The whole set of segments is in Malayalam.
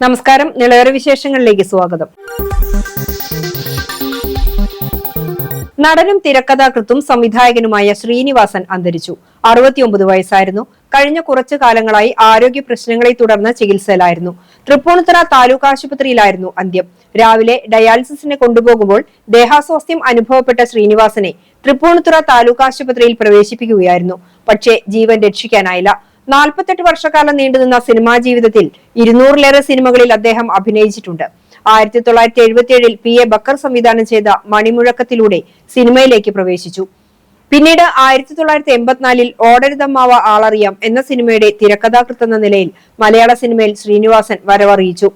നമസ്കാരം. നിളയേറെ വിശേഷങ്ങളിലേക്ക് സ്വാഗതം. നടനും തിരക്കഥാകൃത്തും സംവിധായകനുമായ ശ്രീനിവാസൻ അന്തരിച്ചു. 69 വയസ്സായിരുന്നു. കഴിഞ്ഞ കുറച്ചു കാലങ്ങളായി ആരോഗ്യ പ്രശ്നങ്ങളെ തുടർന്ന് ചികിത്സയിലായിരുന്നു. തൃപ്പൂണിത്തുറ താലൂക്ക് ആശുപത്രിയിലായിരുന്നു അന്ത്യം. രാവിലെ ഡയാലിസിസിന് കൊണ്ടുപോകുമ്പോൾ ദേഹാസ്വാസ്ഥ്യം അനുഭവപ്പെട്ട ശ്രീനിവാസനെ തൃപ്പൂണിത്തുറ താലൂക്ക് ആശുപത്രിയിൽ പ്രവേശിപ്പിക്കുകയായിരുന്നു. പക്ഷേ ജീവൻ രക്ഷിക്കാനായില്ല. 48 വർഷക്കാലം നീണ്ടുനിന്ന സിനിമാ ജീവിതത്തിൽ 200-ലേറെ സിനിമകളിൽ അദ്ദേഹം അഭിനയിച്ചിട്ടുണ്ട്. 1977-ൽ P.A. ബക്കർ സംവിധാനം ചെയ്ത മണിമുഴക്കത്തിലൂടെ സിനിമയിലേക്ക് പ്രവേശിച്ചു. പിന്നീട് 1984-ൽ ഓടരുതമ്മാവ ആളറിയാം എന്ന സിനിമയുടെ തിരക്കഥാകൃത്തെന്ന നിലയിൽ മലയാള സിനിമയിൽ ശ്രീനിവാസൻ വരവറിയിച്ചു.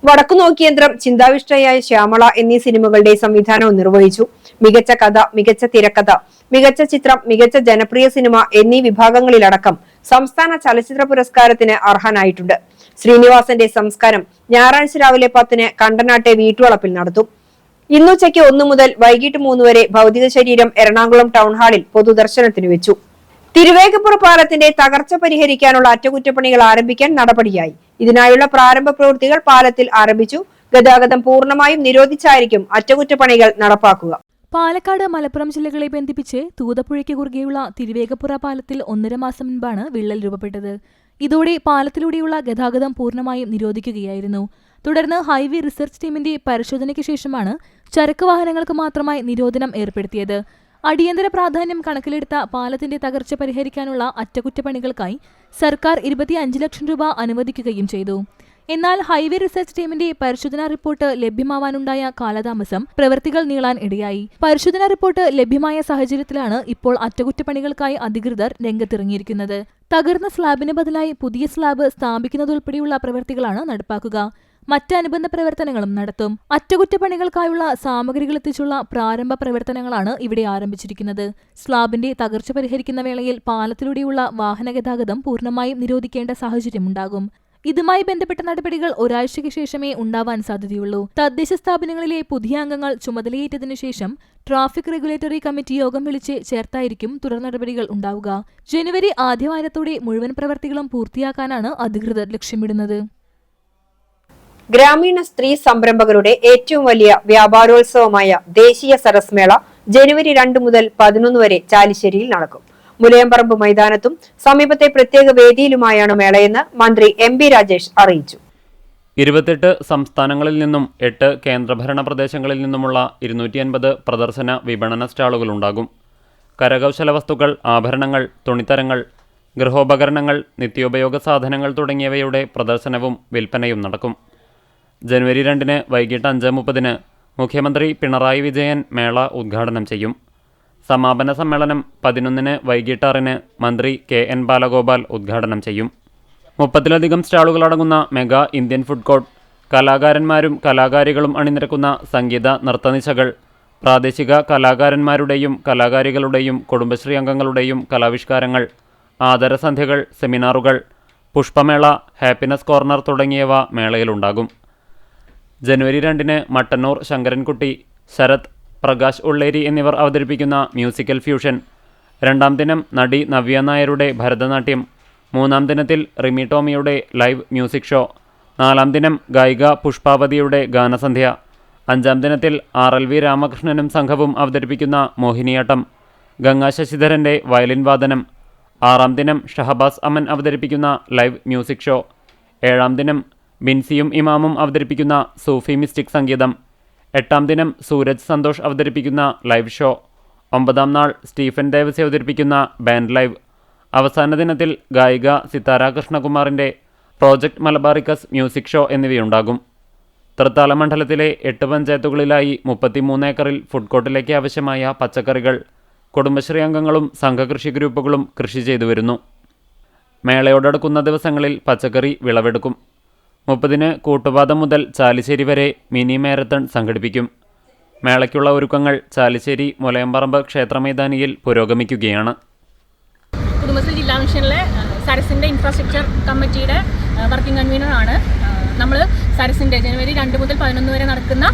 വടക്കുനോക്കിയന്ത്രം, ചിന്താവിഷ്ടയായ ശ്യാമള എന്നീ സിനിമകളുടെ സംവിധാനവും നിർവഹിച്ചു. മികച്ച കഥ, മികച്ച തിരക്കഥ, മികച്ച ചിത്രം, മികച്ച ജനപ്രിയ സിനിമ എന്നീ വിഭാഗങ്ങളിലടക്കം സംസ്ഥാന ചലച്ചിത്ര പുരസ്കാരത്തിന് അർഹനായിട്ടുണ്ട്. ശ്രീനിവാസന്റെ സംസ്കാരം ഞായറാഴ്ച രാവിലെ 10-ന് കണ്ടനാട്ടെ വീട്ടുവളപ്പിൽ നടത്തും. ഇന്നുച്ചയ്ക്ക് 1 മുതൽ വൈകിട്ട് 3 വരെ ഭൗതിക ശരീരം എറണാകുളം ടൗൺ ഹാളിൽ പൊതുദർശനത്തിന് വെച്ചു. തിരുവേഗപ്പുറ പാലത്തിന്റെ തകർച്ച പരിഹരിക്കാനുള്ള അറ്റകുറ്റപ്പണികൾ ആരംഭിക്കാൻ നടപടിയായി. ഇതിനായുള്ള പ്രാരംഭ പ്രവൃത്തികൾ പാലത്തിൽ ആരംഭിച്ചു. ഗതാഗതം പൂർണ്ണമായും നിരോധിച്ചായിരിക്കും അറ്റകുറ്റപ്പണികൾ നടപ്പാക്കുക. പാലക്കാട്, മലപ്പുറം ജില്ലകളെ ബന്ധിപ്പിച്ച് തൂതപ്പുഴയ്ക്ക് കുറുകെയുള്ള തിരുവേഗപ്പുറ പാലത്തിൽ 1.5 മാസം മുൻപാണ് വിള്ളൽ രൂപപ്പെട്ടത്. ഇതോടെ പാലത്തിലൂടെയുള്ള ഗതാഗതം പൂർണ്ണമായും നിരോധിക്കുകയായിരുന്നു. തുടർന്ന് ഹൈവേ റിസർച്ച് ടീമിന്റെ പരിശോധനയ്ക്ക് ശേഷമാണ് ചരക്ക് വാഹനങ്ങൾക്ക് മാത്രമായി നിരോധനം ഏർപ്പെടുത്തിയത്. അടിയന്തര പ്രാധാന്യം കണക്കിലെടുത്ത പാലത്തിന്റെ തകർച്ച പരിഹരിക്കാനുള്ള അറ്റകുറ്റപ്പണികൾക്കായി സർക്കാർ 25 ലക്ഷം രൂപ അനുവദിക്കുകയും ചെയ്തു. എന്നാൽ ഹൈവേ റിസർച്ച് ടീമിന്റെ പരിശോധനാ റിപ്പോർട്ട് ലഭ്യമാവാനുണ്ടായ കാലതാമസം പ്രവൃത്തികൾ നീളാൻ ഇടയായി. പരിശോധനാ റിപ്പോർട്ട് ലഭ്യമായ സാഹചര്യത്തിലാണ് ഇപ്പോൾ അറ്റകുറ്റപ്പണികൾക്കായി അധികൃതർ രംഗത്തിറങ്ങിയിരിക്കുന്നത്. തകർന്ന സ്ലാബിന് ബദലായി പുതിയ സ്ലാബ് സ്ഥാപിക്കുന്നതുൾപ്പെടെയുള്ള പ്രവൃത്തികളാണ് നടപ്പാക്കുക. മറ്റ് അനുബന്ധ പ്രവർത്തനങ്ങളും നടത്തും. അറ്റകുറ്റപ്പണികൾക്കായുള്ള സാമഗ്രികൾ എത്തിച്ചുള്ള പ്രാരംഭ പ്രവർത്തനങ്ങളാണ് ഇവിടെ ആരംഭിച്ചിരിക്കുന്നത്. സ്ലാബിന്റെ തകർച്ച പരിഹരിക്കുന്ന വേളയിൽ പാലത്തിലൂടെയുള്ള വാഹന ഗതാഗതം പൂർണ്ണമായും നിരോധിക്കേണ്ട സാഹചര്യമുണ്ടാകും. ഇതുമായി ബന്ധപ്പെട്ട നടപടികൾ ഒരാഴ്ചയ്ക്ക് ശേഷമേ ഉണ്ടാവാൻ സാധ്യതയുള്ളൂ. തദ്ദേശ സ്ഥാപനങ്ങളിലെ പുതിയ അംഗങ്ങൾ ചുമതലയേറ്റതിനു ശേഷം ട്രാഫിക് റെഗുലേറ്ററി കമ്മിറ്റി യോഗം വിളിച്ച് ചേർത്തായിരിക്കും തുടർ നടപടികൾ ഉണ്ടാവുക. ജനുവരി ആദ്യവാരത്തോടെ മുഴുവൻ പ്രവർത്തികളും പൂർത്തിയാക്കാനാണ് അധികൃതർ ലക്ഷ്യമിടുന്നത്. ഗ്രാമീണ സ്ത്രീ സംരംഭകരുടെ ഏറ്റവും വലിയ വ്യാപാരോത്സവമായ ദേശീയ സരസ് മേള ജനുവരി 2 മുതൽ 11 വരെ ചാലിശ്ശേരിയിൽ നടക്കും. മുലയംപറമ്പ് മൈതാനത്തും സമീപത്തെ പ്രത്യേക വേദിയിലുമായാണ് മേളയെന്ന് മന്ത്രി M.B. രാജേഷ് അറിയിച്ചു. 28 സംസ്ഥാനങ്ങളിൽ നിന്നും 8 കേന്ദ്രഭരണ പ്രദേശങ്ങളിൽ നിന്നുമുള്ള 250 പ്രദർശന വിപണന സ്റ്റാളുകളുണ്ടാകും. കരകൗശല വസ്തുക്കൾ, ആഭരണങ്ങൾ, തുണിത്തരങ്ങൾ, ഗൃഹോപകരണങ്ങൾ, നിത്യോപയോഗ സാധനങ്ങൾ തുടങ്ങിയവയുടെ പ്രദർശനവും വിൽപ്പനയും നടക്കും. ജനുവരി 2-ന് വൈകിട്ട് 5:30-ന് മുഖ്യമന്ത്രി പിണറായി വിജയൻ മേള ഉദ്ഘാടനം ചെയ്യും. സമാപന സമ്മേളനം 11-ന് വൈകിട്ട് 6-ന് മന്ത്രി K.N. ബാലഗോപാൽ ഉദ്ഘാടനം ചെയ്യും. 30-ലധികം സ്റ്റാളുകളടങ്ങുന്ന മെഗാ ഇന്ത്യൻ ഫുഡ് കോർട്ട്, കലാകാരന്മാരും കലാകാരികളും അണിനിരക്കുന്ന സംഗീത നൃത്തനിശകൾ, പ്രാദേശിക കലാകാരന്മാരുടെയും കലാകാരികളുടെയും കുടുംബശ്രീ അംഗങ്ങളുടെയും കലാവിഷ്കാരങ്ങൾ, ആദരസന്ധ്യകൾ, സെമിനാറുകൾ, പുഷ്പമേള, ഹാപ്പിനെസ് കോർണർ തുടങ്ങിയവ മേളയിലുണ്ടാകും. ജനുവരി 2-ന് മട്ടന്നൂർ ശങ്കരൻകുട്ടി, ശരത്, പ്രകാശ് ഉള്ളേരി എന്നിവർ അവതരിപ്പിക്കുന്ന മ്യൂസിക്കൽ ഫ്യൂഷൻ, 2-ാം ദിനം നടി നവ്യ നായരുടെ ഭരതനാട്യം, 3-ാം ദിനത്തിൽ റിമി ടോമിയുടെ ലൈവ് മ്യൂസിക് ഷോ, 4-ാം ദിനം ഗായിക പുഷ്പാവതിയുടെ ഗാനസന്ധ്യ, 5-ാം ദിനത്തിൽ R.L.V. രാമകൃഷ്ണനും സംഘവും അവതരിപ്പിക്കുന്ന മോഹിനിയാട്ടം, ഗംഗാ ശശിധരൻ്റെ വയലിൻ വാദനം, 6-ാം ദിനം ഷഹബാസ് അമൻ അവതരിപ്പിക്കുന്ന ലൈവ് മ്യൂസിക് ഷോ, 7-ാം ദിനം ബിൻസിയും ഇമാമും അവതരിപ്പിക്കുന്ന സൂഫി മിസ്റ്റിക് സംഗീതം, 8-ാം ദിനം സൂരജ് സന്തോഷ് അവതരിപ്പിക്കുന്ന ലൈവ് ഷോ, 9-ാം നാൾ സ്റ്റീഫൻ ദേവസി അവതരിപ്പിക്കുന്ന ബാൻഡ് ലൈവ്, അവസാന ദിനത്തിൽ ഗായിക സിത്താര കൃഷ്ണകുമാറിൻ്റെ പ്രോജക്റ്റ് മലബാറിക്കസ് മ്യൂസിക് ഷോ എന്നിവയുണ്ടാകും. തൃത്താല മണ്ഡലത്തിലെ 8 പഞ്ചായത്തുകളിലായി 33 ഏക്കറിൽ ഫുഡ് കോർട്ടിലേക്ക് ആവശ്യമായ പച്ചക്കറികൾ കുടുംബശ്രീ അംഗങ്ങളും സംഘകൃഷി ഗ്രൂപ്പുകളും കൃഷി ചെയ്തു വരുന്നു. മേളയോടടുക്കുന്ന ദിവസങ്ങളിൽ പച്ചക്കറി വിളവെടുക്കും. 30-ന് കൂട്ടുപാതം മുതൽ ചാലിശ്ശേരി വരെ മിനി മാരത്തൺ സംഘടിപ്പിക്കും. മേളയ്ക്കുള്ള ഒരുക്കങ്ങൾ ചാലിശ്ശേരി മുലയംപറമ്പ് ക്ഷേത്രമൈതാനിയിൽ പുരോഗമിക്കുകയാണ്. കുടുംബശ്രീ ജില്ലാ മിഷനിലെ സരസിൻ്റെ ഇൻഫ്രാസ്ട്രക്ചർ കമ്മിറ്റിയുടെ വർക്കിംഗ് കൺവീനറാണ്. നമ്മൾ സരസിൻ്റെ ജനുവരി 2 മുതൽ 11 വരെ നടക്കുന്ന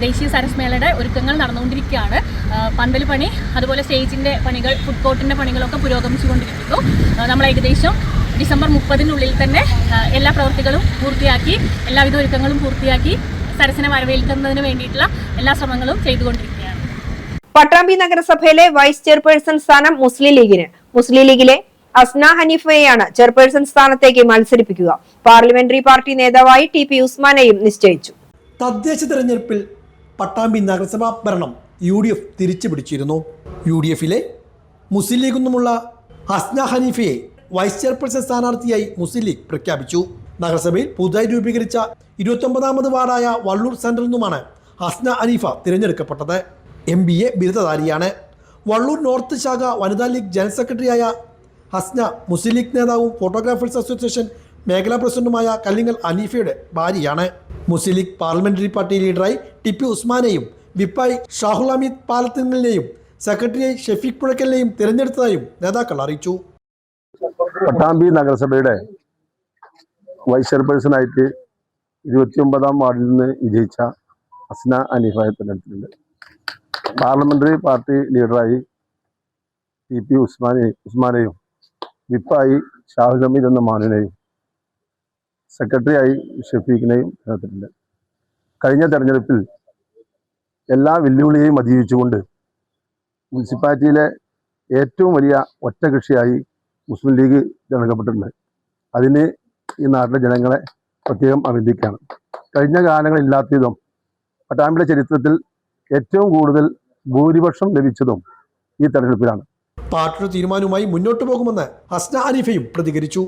ദേശീയ സരസ് മേളയുടെ ഒരുക്കങ്ങൾ നടന്നുകൊണ്ടിരിക്കുകയാണ്. പന്തൽ പണി, അതുപോലെ സ്റ്റേജിൻ്റെ പണികൾ, ഫുഡ് കോർട്ടിൻ്റെ പണികളൊക്കെ പുരോഗമിച്ചുകൊണ്ടിരിക്കുന്നു. നമ്മൾ ഏകദേശം ഡിസംബർ 30-നുള്ളിൽ തന്നെ എല്ലാ പ്രവൃത്തികളും പൂർത്തിയാക്കി, എല്ലാവിധ ഒരുക്കങ്ങളും പൂർത്തിയാക്കി സരസിനെ വരവേൽക്കുന്നതിന് വേണ്ടിയിട്ടുള്ള എല്ലാ ശ്രമങ്ങളും ചെയ്തുകൊണ്ടിരിക്കുകയാണ്. പട്ടാമ്പി നഗരസഭയിലെ വൈസ് ചെയർപേഴ്സൺ സ്ഥാനം മുസ്ലിം ലീഗിന്. മുസ്ലിം ലീഗിലെ അസ്ന ഹനീഫയെയാണ് ചെയർപേഴ്സൺ സ്ഥാനത്തേക്ക് മത്സരിപ്പിക്കുക. പാർലമെന്ററി പാർട്ടി നേതാവായി TP ഉസ്മാനെയും നിശ്ചയിച്ചു. തദ്ദേശ തെരഞ്ഞെടുപ്പിൽ പട്ടാമ്പി നഗരസഭാ ഭരണം UDF തിരിച്ചുപിടിച്ചിരുന്നു. UDFിലെ മുസ്ലിം ലീഗിൽ നിന്നുമുള്ള അസ്ന ഹനീഫയെ വൈസ് ചെയർപേഴ്സൺ സ്ഥാനാർത്ഥിയായി മുസ്ലിം ലീഗ് പ്രഖ്യാപിച്ചു. നഗരസഭയിൽ പുതുതായി രൂപീകരിച്ച 29ാമത് വാർഡായ വള്ളൂർ സെൻട്രൽ നിന്നുമാണ് അസ്ന ഹനീഫ തിരഞ്ഞെടുക്കപ്പെട്ടത്. MBA ബിരുദധാരിയാണ്. വള്ളൂർ നോർത്ത് ശാഖ വനിതാ ലീഗ് ജനറൽ സെക്രട്ടറിയായ ഹസ്ന മുസ്ലിം ലീഗ് നേതാവും ഫോട്ടോഗ്രാഫേഴ്സ് അസോസിയേഷൻ മേഖലാ പ്രസിഡന്റുമായ കല്ലിങ്ങൽ ഹനീഫയുടെ ഭാര്യയാണ്. മുസ്ലിം ലീഗ് പാർലമെന്ററി പാർട്ടി ലീഡറായി TP ഉസ്മാനെയും വിപ്പായി ഷാഹുൽ ഹമീദ് പാലത്തിനെയും സെക്രട്ടറിയായി ഷെഫീഖ് പുഴക്കലിനെയും തിരഞ്ഞെടുത്തതായും നേതാക്കൾ അറിയിച്ചു. പട്ടാമ്പി നഗരസഭയുടെ വൈസ് ചെയർപേഴ്സണായിട്ട് 29ാം വാർഡിൽ നിന്ന് വിജയിച്ച അസ്ന ഹനീഫയെ തിരഞ്ഞെടുത്തിട്ടുണ്ട്. പാർലമെന്ററി പാർട്ടി ലീഡറായി TP ഉസ്മാനെയും വിപ്പായി ഷാഹുൽ ഹമീദ് എന്ന മാനുവിനെയും സെക്രട്ടറിയായി ഷെഫീഖിനെയും തിരഞ്ഞെടുത്തിട്ടുണ്ട്. കഴിഞ്ഞ തെരഞ്ഞെടുപ്പിൽ എല്ലാ വെല്ലുവിളിയെയും അതിജീവിച്ചുകൊണ്ട് മുനിസിപ്പാലിറ്റിയിലെ ഏറ്റവും വലിയ ഒറ്റ കക്ഷിയായി മുസ്ലിം ലീഗ് തിരഞ്ഞെടുക്കപ്പെട്ടിട്ടുണ്ട്. അതിന് ഈ നാട്ടിലെ ജനങ്ങളെ പ്രത്യേകം അഭിനന്ദിക്കുകയാണ്. കഴിഞ്ഞ കാലങ്ങളില്ലാത്തതും പട്ടാമ്പിയുടെ ചരിത്രത്തിൽ ഏറ്റവും കൂടുതൽ ഭൂരിപക്ഷം ലഭിച്ചതും ഈ തെരഞ്ഞെടുപ്പിലാണ്. പാർട്ടിയുടെ തീരുമാനവുമായി മുന്നോട്ട് പോകുമെന്ന് അസ്ന ഹനീഫയും പ്രതികരിച്ചു.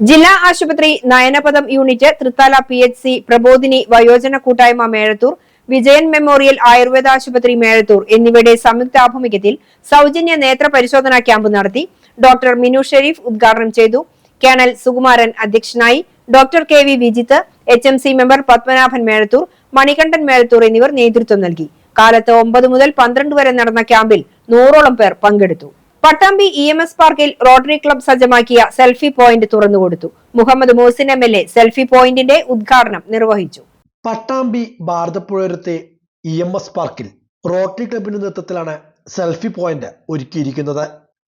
ജില്ലാ ആശുപത്രി നയനപദം യൂണിറ്റ്, തൃത്താല PHC, പ്രബോധിനി വയോജന കൂട്ടായ്മ മേഴത്തൂർ, വിജയൻ മെമ്മോറിയൽ ആയുർവേദ ആശുപത്രി മേഴത്തൂർ എന്നിവയുടെ സംയുക്താഭിമുഖ്യത്തിൽ സൗജന്യ നേത്ര പരിശോധനാ ക്യാമ്പ് നടത്തി. ഡോക്ടർ മിനു ഷെരീഫ് ഉദ്ഘാടനം ചെയ്തു. കേണൽ സുകുമാരൻ അധ്യക്ഷനായി. Doctor KV Vijith, HMC member Padmanabhan Mezhathur, Manikandan Mezhathur എന്നിവർ നേതൃത്വം നൽകി. കാലത്ത് 9 മുതൽ 12 വരെ നടന്ന ക്യാമ്പിൽ 100ഓളം പേർ പങ്കെടുത്തു. പട്ടാമ്പി EMS പാർക്കിൽ റോട്ടറി ക്ലബ് സജ്ജമാക്കിയ സെൽഫി പോയിന്റ് തുറന്നുകൊടുത്തു. മുഹമ്മദ് മോസിൻ MLA സെൽഫി പോയിന്റിന്റെ ഉദ്ഘാടനം നിർവഹിച്ചു. പട്ടാമ്പി ഭാരതപ്പുഴയത്തെ EMS പാർക്കിൽ റോട്ടറി ക്ലബിന്റെ നേതൃത്വത്തിലാണ് സെൽഫി പോയിന്റ് ഒരുക്കിയിരിക്കുന്നത്.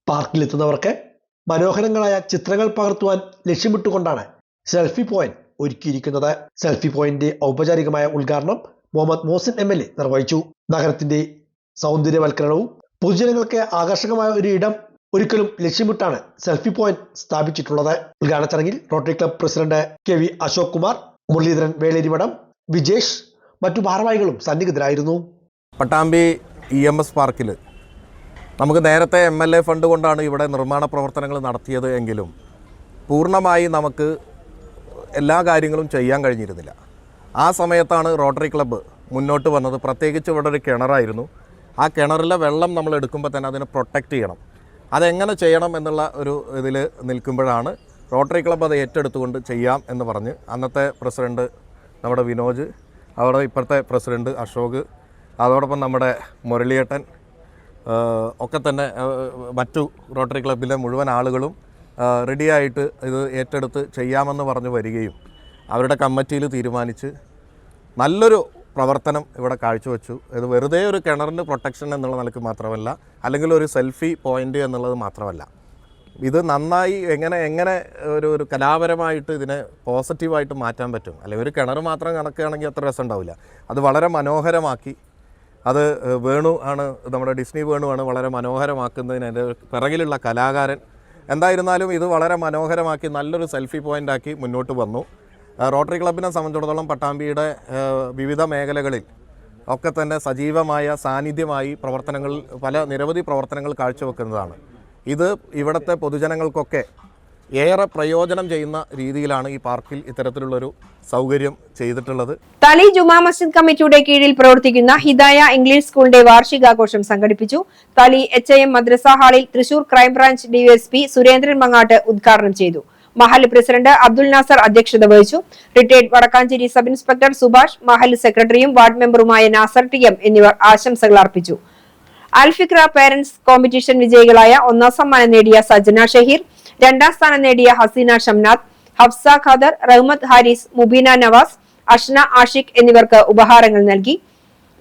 പാർക്കിലെത്തുന്നവർക്ക് മനോഹരങ്ങളായ ചിത്രങ്ങൾ പകർത്തുവാൻ ലക്ഷ്യമിട്ടുകൊണ്ടാണ് സെൽഫി പോയിന്റ് ഒരുക്കിയിരിക്കുന്നത്. സെൽഫി പോയിന്റ് ഔപചാരികമായ ഉദ്ഘാടനം മുഹമ്മദ് മോസിൻ MLA നിർവഹിച്ചു. നഗരത്തിന്റെ സൗന്ദര്യവൽക്കരണവും പൊതുജനങ്ങൾക്ക് ആകർഷകമായ ഒരു ഇടം ഒരിക്കലും ലക്ഷ്യമിട്ടാണ് സെൽഫി പോയിന്റ് സ്ഥാപിച്ചിട്ടുള്ളത്. ഉദ്ഘാടന ചടങ്ങിൽ rotary club president KV Ashok Kumar, Muraleedharan Veleriavadam, Vijesh, മറ്റു ഭാരവാഹികളും സന്നിഹിതരായിരുന്നു. പട്ടാമ്പി EMS പാർക്കിൽ നമുക്ക് നേരത്തെ MLA ഫണ്ട് കൊണ്ടാണ് ഇവിടെ നിർമ്മാണ പ്രവർത്തനങ്ങൾ നടത്തിയത് എങ്കിലും പൂർണ്ണമായി നമുക്ക് എല്ലാ കാര്യങ്ങളും ചെയ്യാൻ കഴിഞ്ഞിരുന്നില്ല. ആ സമയത്താണ് റോട്ടറി ക്ലബ്ബ് മുന്നോട്ട് വന്നത്. പ്രത്യേകിച്ച് ഇവിടെ ഒരു കിണറായിരുന്നു. ആ കിണറിലെ വെള്ളം നമ്മൾ എടുക്കുമ്പോൾ തന്നെ അതിനെ പ്രൊട്ടക്റ്റ് ചെയ്യണം. അതെങ്ങനെ ചെയ്യണം എന്നുള്ള ഒരു ഇതിൽ നിൽക്കുമ്പോഴാണ് റോട്ടറി ക്ലബ്ബ് അത് ഏറ്റെടുത്തുകൊണ്ട് ചെയ്യാം എന്ന് പറഞ്ഞ് അന്നത്തെ പ്രസിഡൻറ്റ് നമ്മുടെ വിനോജ്, അവിടെ ഇപ്പോഴത്തെ പ്രസിഡൻറ്റ് അശോക്, അതോടൊപ്പം നമ്മുടെ മുരളിയേട്ടൻ ഒക്കെ തന്നെ മറ്റു റോട്ടറി ക്ലബ്ബിലെ മുഴുവൻ ആളുകളും റെഡിയായിട്ട് ഇത് ഏറ്റെടുത്ത് ചെയ്യാമെന്ന് പറഞ്ഞു വരികയും അവരുടെ കമ്മിറ്റിയിൽ തീരുമാനിച്ച് നല്ലൊരു പ്രവർത്തനം ഇവിടെ കാഴ്ചവെച്ചു. ഇത് വെറുതെ ഒരു കിണറിന് പ്രൊട്ടക്ഷൻ എന്നുള്ള നിലക്ക് മാത്രമല്ല, അല്ലെങ്കിൽ ഒരു സെൽഫി പോയിൻ്റ് എന്നുള്ളത് മാത്രമല്ല, ഇത് നന്നായി എങ്ങനെ ഒരു കലാപരമായിട്ട് ഇതിനെ പോസിറ്റീവായിട്ട് മാറ്റാൻ പറ്റും. അല്ലെങ്കിൽ ഒരു കിണർ മാത്രം കണക്കുകയാണെങ്കിൽ അത്ര രസം ഉണ്ടാവില്ല. അത് വളരെ മനോഹരമാക്കി, അത് വേണു ആണ്, നമ്മുടെ ഡിസ്നി വേണു ആണ് വളരെ മനോഹരമാക്കുന്നതിന് എൻ്റെ പിറകിലുള്ള കലാകാരൻ. എന്തായിരുന്നാലും ഇത് വളരെ മനോഹരമാക്കി നല്ലൊരു സെൽഫി പോയിൻ്റാക്കി മുന്നോട്ട് വന്നു. റോട്ടറി ക്ലബിനെ സംബന്ധിച്ചിടത്തോളം പട്ടാമ്പിയുടെ വിവിധ മേഖലകളിൽ ഒക്കെ തന്നെ സജീവമായ സാന്നിധ്യമായി നിരവധി പ്രവർത്തനങ്ങൾ കാഴ്ചവെക്കുന്നതാണ്. ഇത് ഇവിടുത്തെ പൊതുജനങ്ങൾക്കൊക്കെ ഏറെ പ്രയോജനം ചെയ്യുന്ന രീതിയിലാണ് ഈ പാർക്കിൽ ഇത്തരത്തിലുള്ളൊരു സൗകര്യം ചെയ്തിട്ടുള്ളത്. തളി ജുമാ മസ്ജിദ് കമ്മിറ്റിയുടെ കീഴിൽ പ്രവർത്തിക്കുന്ന ഹിദായ ഇംഗ്ലീഷ് സ്കൂളിന്റെ വാർഷികാഘോഷം സംഘടിപ്പിച്ചു. തളി HIM മദ്രസ ഹാളിൽ തൃശൂർ ക്രൈംബ്രാഞ്ച് DSP സുരേന്ദ്രൻ മങ്ങാട്ട് ഉദ്ഘാടനം ചെയ്തു. മഹൽ പ്രസിഡന്റ് അബ്ദുൽ നാസർ അധ്യക്ഷത വഹിച്ചു. Retired Vadakkanchery sub inspector Subhash, മഹൽ സെക്രട്ടറിയും വാർഡ് മെമ്പറുമായ നാസർ TM എന്നിവർ ആശംസകൾ അർപ്പിച്ചു. അൽഫിക്ര പേരന്റ്സ് കോമ്പറ്റീഷൻ വിജയികളായ 1ാം സമ്മാനം നേടിയ സജന ഷഹീർ, 2ാം സ്ഥാനം നേടിയ ഹസീന ഷംനാഥ്, ഹഫ്സ ഖാദർ, റഹ്മത്ത് ഹാരിസ്, മുബീന നവാസ്, അഷ്ന ആഷിഖ് എന്നിവർക്ക് ഉപഹാരങ്ങൾ നൽകി.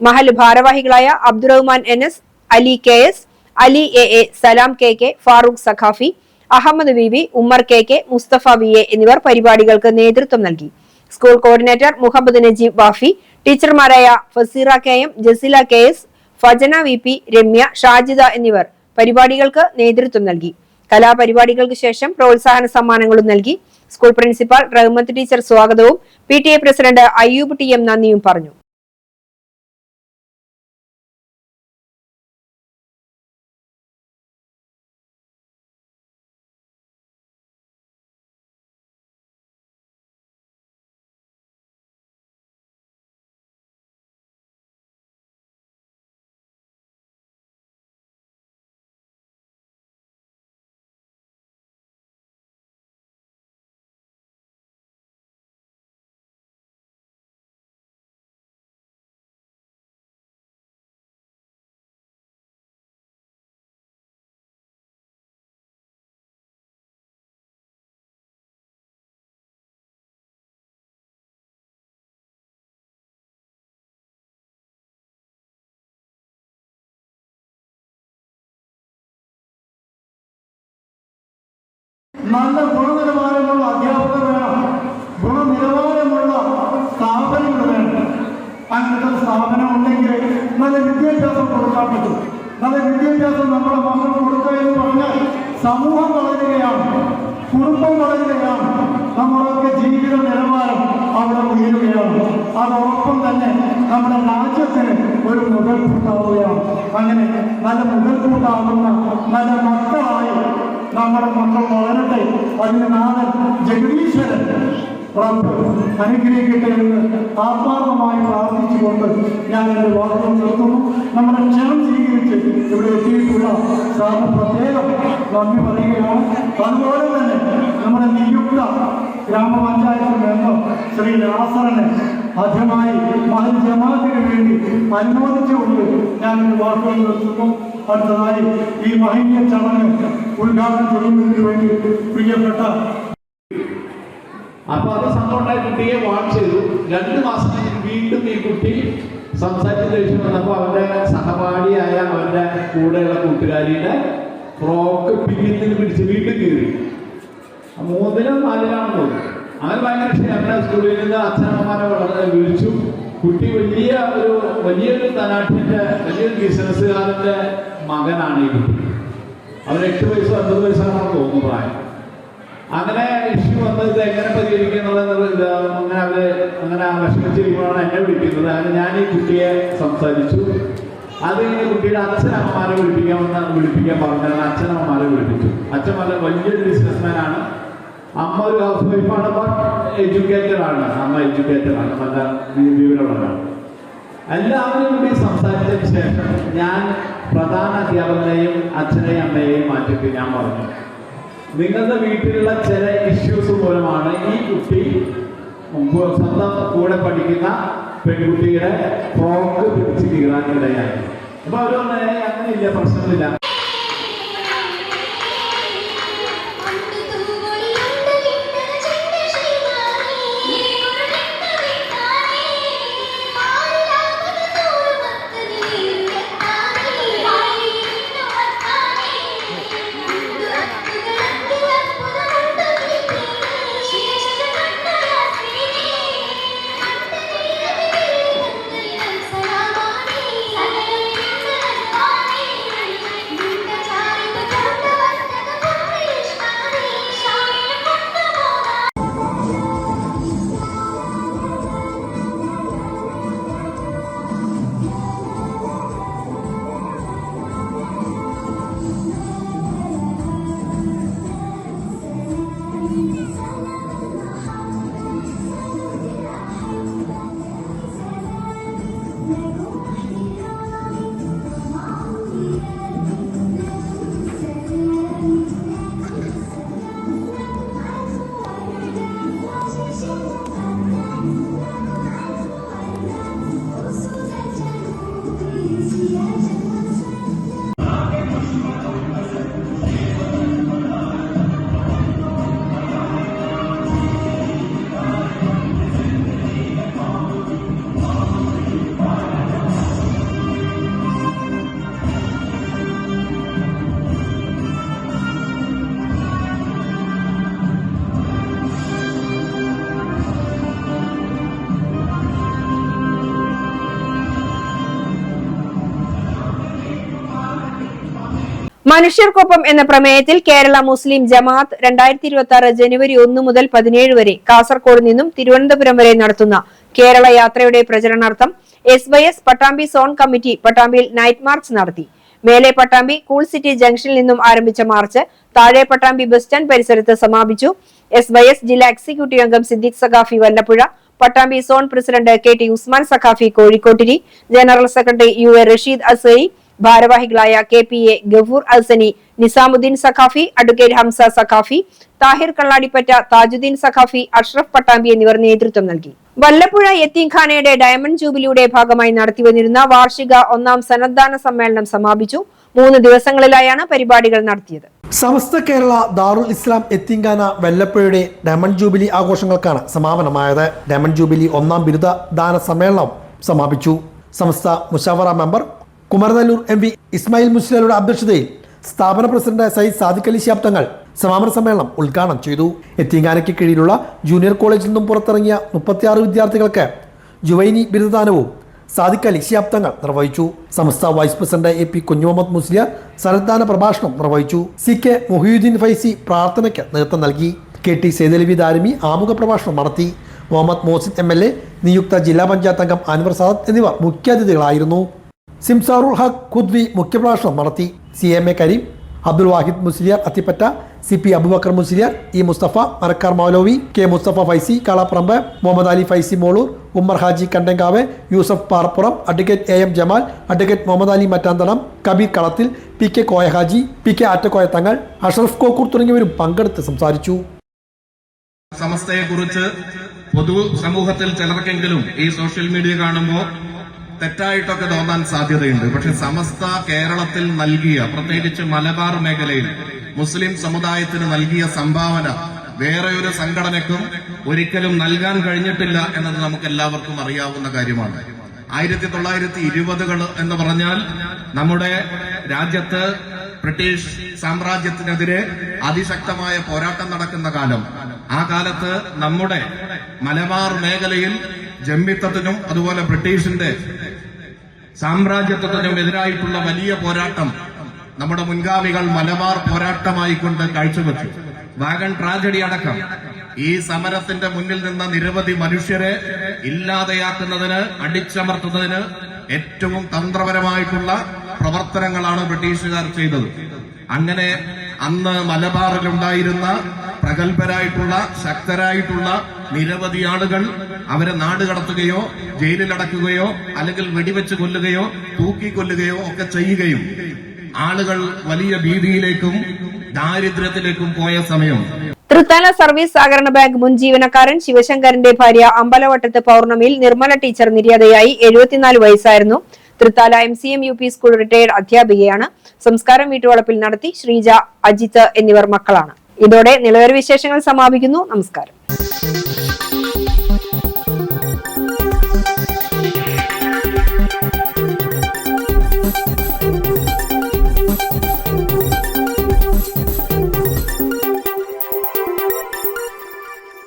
മഹൽ ഭാരവാഹികളായ Abdurahman NS, Ali KS, Ali AA, Salam KK, Farooq Saqafi, Ahmed V, Ummer K, Musthafa VA എന്നിവർ പരിപാടികൾക്ക് നേതൃത്വം നൽകി. സ്കൂൾ കോർഡിനേറ്റർ മുഹമ്മദ് നജീബ് വാഫി, ടീച്ചർമാരായ Faseera KM, Jaseela KS, Fajana VP, Ramya, Shajida എന്നിവർ പരിപാടികൾക്ക് നേതൃത്വം നൽകി. കലാപരിപാടികൾക്ക് ശേഷം പ്രോത്സാഹന സമ്മാനങ്ങളും നൽകി. സ്കൂൾ പ്രിൻസിപ്പാൾ റഹ്മത്ത് ടീച്ചർ സ്വാഗതവും PTA പ്രസിഡന്റ് അയ്യൂബ് TM നന്ദിയും പറഞ്ഞു. നല്ല ഗുണനിലവാരമുള്ള അധ്യാപകർ വേണം, ഗുണനിലവാരമുള്ള സ്ഥാപനങ്ങൾ വേണം. അങ്ങനത്തെ സ്ഥാപനം ഉണ്ടെങ്കിൽ നല്ല വിദ്യാഭ്യാസം കൊടുക്കാൻ പറ്റും. നല്ല വിദ്യാഭ്യാസം നമ്മുടെ മക്കൾക്ക് കൊടുക്കുക എന്ന് പറഞ്ഞാൽ സമൂഹം വളരുകയാണ്, കുടുംബം വളരുകയാണ്, നമ്മളൊക്കെ ജീവിത നിലവാരം അവിടെ ഉയരുകയാണ്. അതോടൊപ്പം തന്നെ നമ്മുടെ രാജ്യത്തിന് ഒരു മുതൽക്കൂട്ടാവുകയാണ്. അങ്ങനെ നല്ല മുതൽക്കൂട്ടാവുന്ന നല്ല മക്കളായി നമ്മുടെ മക്കൾ വളരട്ടെ. അതിന് നാഥൻ ജഗദീശ്വരൻ അനുഗ്രഹിക്കട്ടെ എന്ന് ആത്മാർത്ഥമായി പ്രാർത്ഥിച്ചുകൊണ്ട് ഞാൻ എൻ്റെ വാക്കുകൾ നിർത്തുന്നു. നമ്മുടെ ക്ഷണം സ്വീകരിച്ച് ഇവിടെ എത്തിയിട്ടുള്ള സാറിന് പ്രത്യേകം നന്ദി പറയുകയാണ്. അതുപോലെ തന്നെ നമ്മുടെ നിയുക്ത ഗ്രാമപഞ്ചായത്ത് മെമ്പർ ശ്രീ നാസറിനെ ആദ്യമായി മഹൽ ജമാഅത്തിന് വേണ്ടി അനുമോദിച്ചുകൊണ്ട് ഞാൻ എൻ്റെ വാക്കുകൾ നിർത്തുന്നു. അടുത്തതായി ഈ മഹനീയ ചടങ്ങ് ഉദ്ഘാടനം ചെയ്യുന്നതിന് വേണ്ടി പ്രിയപ്പെട്ട അപ്പൊ അത് സന്തോഷമായി കുട്ടിയെ വാൺ ചെയ്തു. 2 മാസം കഴിഞ്ഞ് വീണ്ടും ഈ കുട്ടി സംസാരിച്ച് ദേഷ്യം വന്നപ്പോൾ അവന്റെ സഹപാഠിയായ അവന്റെ കൂടെയുള്ള കൂട്ടുകാരിയുടെ ഫ്രോക്ക് പിന്നിൽ പിടിച്ച് വീണ്ടും കീറി. 3-ലും 4-ലാണെന്ന് തോന്നുന്നു. അങ്ങനെ ഭയങ്കര ഞങ്ങളുടെ സ്കൂളിൽ നിന്ന് അച്ഛനമ്മമാരെ വിളിച്ചു. കുട്ടി വലിയൊരു ധനാഠ്യന്റെ വലിയൊരു ബിസിനസ്സുകാരന്റെ മകനാണ് ഈ കുട്ടി. അവൻ 8 വയസ്സോ 9 വയസ്സാണെന്ന് തോന്നുന്നു പ്രായം. അങ്ങനെ ഇഷ്യൂ വന്നത് എങ്ങനെ പരിഹരിക്കുക എന്നുള്ളത് അങ്ങനെ വിഷമിച്ചിരിക്കുമ്പോഴാണ് എന്നെ വിളിക്കുന്നത്. അങ്ങനെ ഞാൻ ഈ കുട്ടിയെ സംസാരിച്ചു. അത് കഴിഞ്ഞ് കുട്ടിയുടെ അച്ഛനമ്മമാരെ വിളിപ്പിക്കാൻ പറഞ്ഞാൽ അച്ഛനമ്മമാരെ വിളിപ്പിച്ചു. അച്ഛന്മാരെ വലിയൊരു ബിസിനസ്മാനാണ്, അമ്മ ഒരു ഹൗസ് വൈഫാണ്, ബട്ട് എഡ്യൂക്കേറ്റഡാണ്. അമ്മ എഡ്യൂക്കേറ്റഡാണ്, നല്ല വിവരമുള്ളതാണ്. എല്ലാവരും കൂടി സംസാരിച്ചതിന് ശേഷം ഞാൻ പ്രധാന അധ്യാപകനെയും അച്ഛനെയും അമ്മയെയും മാറ്റിയിട്ട് ഞാൻ പറഞ്ഞു, നിങ്ങളുടെ വീട്ടിലുള്ള ചില ഇഷ്യൂസ് മൂലമാണ് ഈ കുട്ടി സ്വന്തം കൂടെ പഠിക്കുന്ന പെൺകുട്ടിയുടെ ഫ്രോക്ക് പിടിച്ച് കീറാനിടയായി. അപ്പൊ അവർ അങ്ങനെയില്ല, പ്രശ്നമില്ല. മനുഷ്യർക്കൊപ്പം എന്ന പ്രമേയത്തിൽ കേരള മുസ്ലിം ജമാഅത്ത് 2026 ജനുവരി 1 മുതൽ 17 വരെ കാസർഗോഡ് നിന്നും തിരുവനന്തപുരം വരെ നടത്തുന്ന കേരള യാത്രയുടെ പ്രചരണാർത്ഥം SYS പട്ടാമ്പി സോൺ കമ്മിറ്റി പട്ടാമ്പിയിൽ നൈറ്റ് മാർച്ച് നടത്തി. മേലെ പട്ടാമ്പി കൂൾ സിറ്റി ജംഗ്ഷനിൽ നിന്നും ആരംഭിച്ച മാർച്ച് താഴെ പട്ടാമ്പി ബസ് സ്റ്റാൻഡ് പരിസരത്ത് സമാപിച്ചു. SYS ജില്ലാ എക്സിക്യൂട്ടീവ് അംഗം Siddique Saqafi Vallappuzha, Pattambi zone president KT Usman Saqafi Kozhikkottiri, general secretary UA Rasheed Asai, ഭാരവാഹികളായ KPA ഗഫൂർ അൽസനി, നിസാമുദ്ദീൻ സഖാഫി, അഡ്വക്കേറ്റ് ഹംസ സഖാഫി, താഹിർ കള്ളാടിപ്പറ്റ, താജുദ്ദീൻ സഖാഫി, അഷ്റഫ് പട്ടാമ്പി എന്നിവർ നേതൃത്വം നൽകി. വല്ലപ്പുഴ യത്തീംഖാനയുടെ ഡയമണ്ട് ജൂബിലിയുടെ ഭാഗമായി നടത്തിവന്നിരുന്ന വാർഷിക 1ാം സന്നദ്ധാന സമ്മേളനം സമാപിച്ചു. 3 ദിവസങ്ങളിലായാണ് പരിപാടികൾ നടത്തിയത്. സമസ്ത കേരള ദാറുൽ ഇസ്ലാം യത്തീംഖാന വല്ലപ്പുഴയുടെ ഡയമണ്ട് ജൂബിലി ആഘോഷങ്ങൾക്കാണ് സമാപനമായത്. ഡയമണ്ട് ജൂബിലി 1ാം ബിരുദ ദാന സമ്മേളനം സമാപിച്ചു. സമസ്ത മുഷാവറ മെമ്പർ കുമരനെല്ലൂർ MV ഇസ്മായിൽ മുസ്ലിയുടെ അധ്യക്ഷതയിൽ സ്ഥാപന പ്രസിഡന്റ് സയ്യിദ് സാദിഖ് അലി ശിഹാബ് തങ്ങൾ സമാപന സമ്മേളനം ഉദ്ഘാടനം ചെയ്തു. യത്തീംഖാനയ്ക്ക് കീഴിലുള്ള ജൂനിയർ കോളേജിൽ നിന്നും പുറത്തിറങ്ങിയ 36 വിദ്യാർത്ഥികൾക്ക് ജുവൈനി ബിരുദദാനവും സാദിഖ് അലി ശിഹാബ് തങ്ങൾ നിർവഹിച്ചു. Samastha vice president AP Kunhimuhammed Musliyar സന്നദ്ധാന പ്രഭാഷണം നിർവഹിച്ചു. CK മുഹിയുദ്ദീൻ ഫൈസി പ്രാർത്ഥനയ്ക്ക് നേതൃത്വം നൽകി. KT സൈദലവി ദാരിമി ആമുഖ പ്രഭാഷണം നടത്തി. മുഹമ്മദ് മോസിദ് MLA, നിയുക്ത ജില്ലാ പഞ്ചായത്ത് അംഗം അൻവർ സാദത്ത് എന്നിവർ മുഖ്യാതിഥികളായിരുന്നു. സിംസാറുൽ ഹഖ് ഖുദ്വി മുഖ്യപ്രഭാഷണം നടത്തി. CMA Kareem, Abdul Wahid Musliyar Athippatta, CP Abubakar Musliyar, E Musthafa, Marakkar Moulavi, K Musthafa Faizy Kalapparamba, Muhammad Ali Faizy Moloor, Ummer Haji Kandankav, Yusuf Parappuram, advocate AM Jamal, advocate Muhammad Ali Mattanthalam, Kabeer Kalathil, PK Koya Haji, PK Attakoya തങ്ങൾ, അഷ്റഫ് കോക്കൂർ തുടങ്ങിയവരും പങ്കെടുത്ത് സംസാരിച്ചു. സമസ്തയെ കുറിച്ച് പൊതു സമൂഹത്തിൽ ചിലർക്കെങ്കിലും ഈ സോഷ്യൽ മീഡിയ കാണുമ്പോൾ തെറ്റായിട്ടൊക്കെ തോന്നാൻ സാധ്യതയുണ്ട്. പക്ഷെ സമസ്ത കേരളത്തിൽ നൽകിയ, പ്രത്യേകിച്ച് മലബാർ മേഖലയിൽ മുസ്ലിം സമുദായത്തിന് നൽകിയ സംഭാവന വേറെ ഒരു സംഘടനയ്ക്കും ഒരിക്കലും നൽകാൻ കഴിഞ്ഞിട്ടില്ല എന്നത് നമുക്ക് എല്ലാവർക്കും അറിയാവുന്ന കാര്യമാണ്. 1920-കൾ എന്ന് പറഞ്ഞാൽ നമ്മുടെ രാജ്യത്ത് ബ്രിട്ടീഷ് സാമ്രാജ്യത്തിനെതിരെ അതിശക്തമായ പോരാട്ടം നടക്കുന്ന കാലം. ആ കാലത്ത് നമ്മുടെ മലബാർ മേഖലയിൽ ജമ്മിത്തത്തിനും അതുപോലെ ബ്രിട്ടീഷിന്റെ സാമ്രാജ്യത്വത്തിനും എതിരായിട്ടുള്ള വലിയ പോരാട്ടം നമ്മുടെ മുൻഗാമികൾ മലബാർ പോരാട്ടമായിക്കൊണ്ട് കാഴ്ചവെച്ചു. വാഗൺ ട്രാജഡി അടക്കം ഈ സമരത്തിന്റെ മുന്നിൽ നിന്ന നിരവധി മനുഷ്യരെ ഇല്ലാതെയാക്കുന്നതിന്, അടിച്ചമർത്തുന്നതിന് ഏറ്റവും തന്ത്രപരമായിട്ടുള്ള പ്രവർത്തനങ്ങളാണ് ബ്രിട്ടീഷുകാർ ചെയ്തത്. അങ്ങനെ അന്ന് മലബാറിലുണ്ടായിരുന്ന പ്രഗത്ഭരായിട്ടുള്ള, ശക്തരായിട്ടുള്ള നിരവധി ആളുകൾ അവരെ നാടുകടത്തുകയോ ജയിലിലടക്കുകയോ അല്ലെങ്കിൽ വെടിവെച്ച് കൊല്ലുകയോ തൂക്കിക്കൊല്ലുകയോ ഒക്കെ ചെയ്യുകയും ആളുകൾ വലിയ ഭീതിയിലേക്കും ദാരിദ്ര്യത്തിലേക്കും പോയ സമയം. തൃത്താല സർവീസ് സഹകരണ ബാങ്ക് മുൻ ജീവനക്കാരൻ ശിവശങ്കരന്റെ ഭാര്യ അമ്പലവട്ടത്ത് പൗർണമിയിൽ നിർമ്മല ടീച്ചർ നിര്യാതയായി. 74 വയസ്സായിരുന്നു. Thrithala MCM UP school retired അധ്യാപികയാണ്. സംസ്കാരം വീട്ടുവളപ്പിൽ നടത്തി. ശ്രീജ, അജിത്ത് എന്നിവർ മക്കളാണ്. ഇതോടെ നിലവര വിശേഷങ്ങൾ സമാപിക്കുന്നു. നമസ്കാരം.